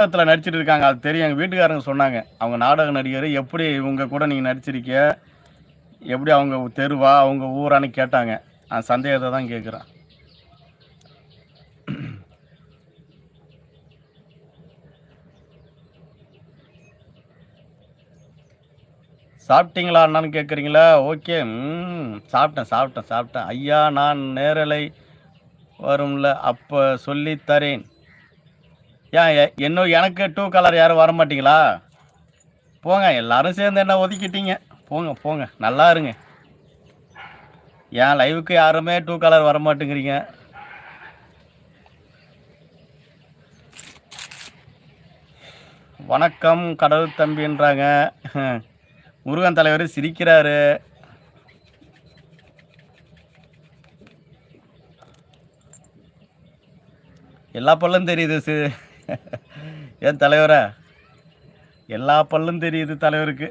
நாடகத்தில் நடிச்சிட்டு இருக்காங்க. அது தெரியும். எங்கள் வீட்டுக்காரங்க சொன்னாங்க. அவங்க நாடக நடிகர். எப்படி இவங்க கூட நீங்கள் நடிச்சிருக்கீங்க? எப்படி அவங்க தெருவா, அவங்க ஊரான்னு கேட்டாங்க. அந்த சந்தேகத்தை தான் கேட்குறேன். சாப்பிட்டீங்களா அண்ணான்னு கேட்குறீங்களா? ஓகே. சாப்பிட்டேன். ஐயா நான் நேரலை வரும்ல அப்போ சொல்லி தரேன். ஏன் இன்னும் எனக்கு டூ கலர் யாரும் வர மாட்டீங்களா? போங்க, எல்லாரும் சேர்ந்து என்ன ஒதுக்கிட்டீங்க. போங்க நல்லா இருங்க. என் லைவுக்கு யாருமே டூ கலர் வர மாட்டேங்கிறீங்க. வணக்கம் கடவுள் தம்பின்றாங்க. முருகன் தலைவர் சிரிக்கிறாரு. எல்லா பல்லும் தெரியுது ஏன் தலைவரா? எல்லா பல்லும் தெரியுது தலைவருக்கு.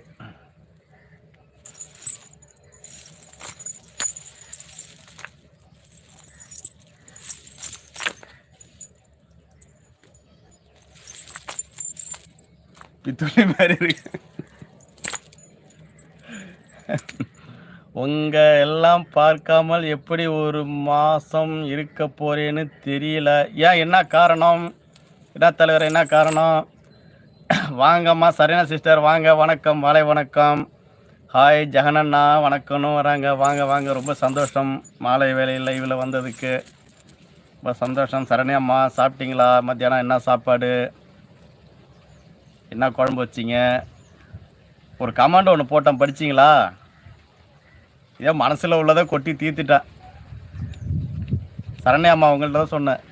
பித்துளி மாதிரி இருக்கு. உங்க எல்லாம் பார்க்காமல் எப்படி ஒரு மாசம் இருக்க போறேன்னு தெரியல. ஏன் என்ன காரணம்? என்ன தலைவர் என்ன காரணம்? வாங்கம்மா சரியான சிஸ்டர் வாங்க. வணக்கம் மாலை வணக்கம். ஹாய் ஜெகனண்ணா வணக்கம்னு வராங்க. வாங்க ரொம்ப சந்தோஷம் மாலை வேலையில் லைவில் வந்ததுக்கு ரொம்ப சந்தோஷம். சரணியம்மா சாப்பிட்டீங்களா? மத்தியானம் என்ன சாப்பாடு, என்ன குழம்பு வச்சிங்க? ஒரு கமாண்ட் ஒன்று போட்டோம், படிச்சிங்களா? இதே மனசில் உள்ளதை கொட்டி தீர்த்துட்டேன். சரண்யா அம்மா உங்கள்கிட்ட தான் சொன்னேன்.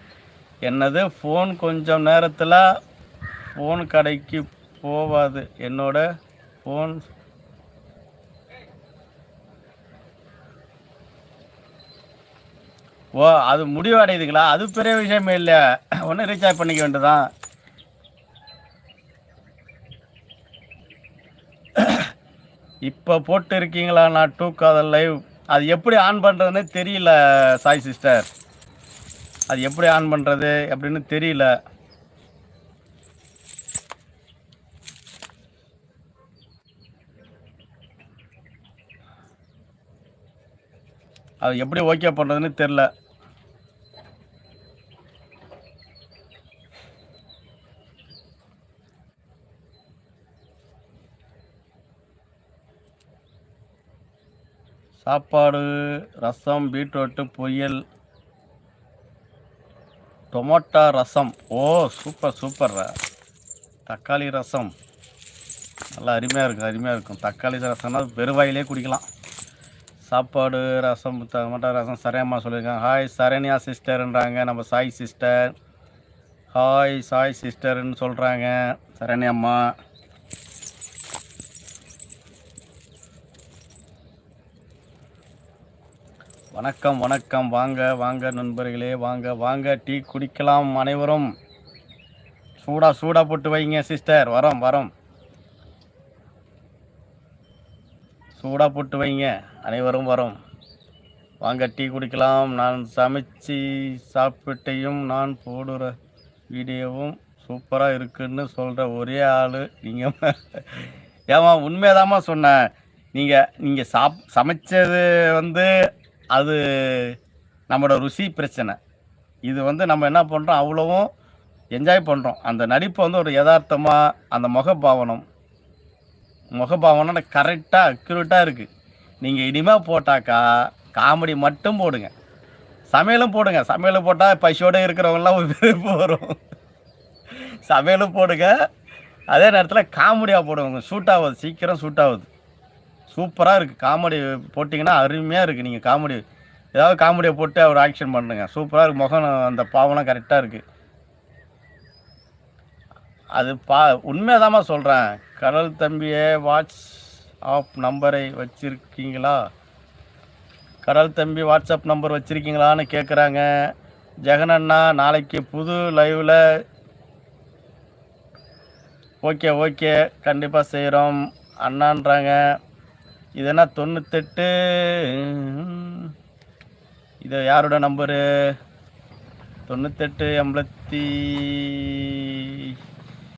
என்னது ஃபோன் கொஞ்சம் நேரத்தில் ஃபோன் கடைக்கு போவாது. என்னோட ஃபோன் அது முடிவடையுதுங்களா? அது பெரிய விஷயமே இல்லை. ஒன்று ரீசார்ஜ் பண்ணிக்க வேண்டியதான். இப்போ போட்டு இருக்கீங்களா? நான் டூ காதல் லைவ் அது எப்படி ஆன் பண்ணுறதுன்னு தெரியல சாய் சிஸ்டர். அது எப்படி ஆன் பண்ணுறது அப்படின்னு தெரியல. அது எப்படி ஓகே பண்ணுறதுன்னு தெரில. சாப்பாடு ரசம் பீட்ரூட்டு பொரியல் டொமேட்டோ ரசம். ஓ சூப்பர். தக்காளி ரசம் நல்லா அருமையாக இருக்கும். தக்காளி ரசம்னா பெருவாயிலே குடிக்கலாம். சாப்பாடு ரசம் டொமேட்டோ ரசம். சரண்யா சொல்லியிருக்காங்க. ஹாய் சரண்யா சிஸ்டர்ன்றாங்க. நம்ம சாய் சிஸ்டர். ஹாய் சாய் சிஸ்டர்ன்னு சொல்கிறாங்க சரண்யம்மா. வணக்கம். வாங்க நண்பர்களே, வாங்க டீ குடிக்கலாம் அனைவரும். சூடா போட்டு வைங்க சிஸ்டர். வரோம். சூடா போட்டு வைங்க, அனைவரும் வரோம். வாங்க டீ குடிக்கலாம். நான் சமைச்சு சாப்பிட்டையும் நான் போடுற வீடியோவும் சூப்பராக இருக்குன்னு சொல்கிற ஒரே ஆள் நீங்கள். ஏமா உண்மையதாம்மா சொன்னேன். நீங்கள் சமைச்சது அது நம்மளோட ருசி பிரச்சனை. இது நம்ம என்ன பண்ணுறோம், அவ்வளவும் என்ஜாய் பண்ணுறோம். அந்த நடிப்பு ஒரு யதார்த்தமாக அந்த முகபாவனை கரெக்டாக அக்யூரேட்டாக இருக்குது. நீங்கள் இனிமேல் போட்டாக்கா காமெடி மட்டும் போடுங்க, சமையலும் போடுங்க. சமையலும் போட்டால் பசியோடு இருக்கிறவங்களாம் ஒரு விருப்பு வரும். சமையலும் போடுங்க, அதே நேரத்தில் காமெடியாக போடுவாங்க. சீக்கிரம் ஷூட் ஆகுது. சூப்பராக இருக்குது. காமெடி போட்டிங்கன்னா அருமையாக இருக்குது. நீங்கள் ஏதாவது காமெடியை போட்டு அவர் ஆக்ஷன் பண்ணுங்க. சூப்பராக இருக்குது. முகம் அந்த பாவம்லாம் கரெக்டாக இருக்குது. அது உண்மையதாம்மா சொல்கிறேன். கடல் தம்பியே வாட்ஸ்அப் நம்பரை வச்சுருக்கீங்களா? கடல் தம்பி வாட்ஸ்அப் நம்பர் வச்சுருக்கீங்களான்னு கேட்குறாங்க. ஜெகனண்ணா நாளைக்கு புது லைவில் ஓகே கண்டிப்பாக செய்கிறோம் அண்ணான்றாங்க. இதென்னா 98 இது யாரோட நம்பரு? 98 80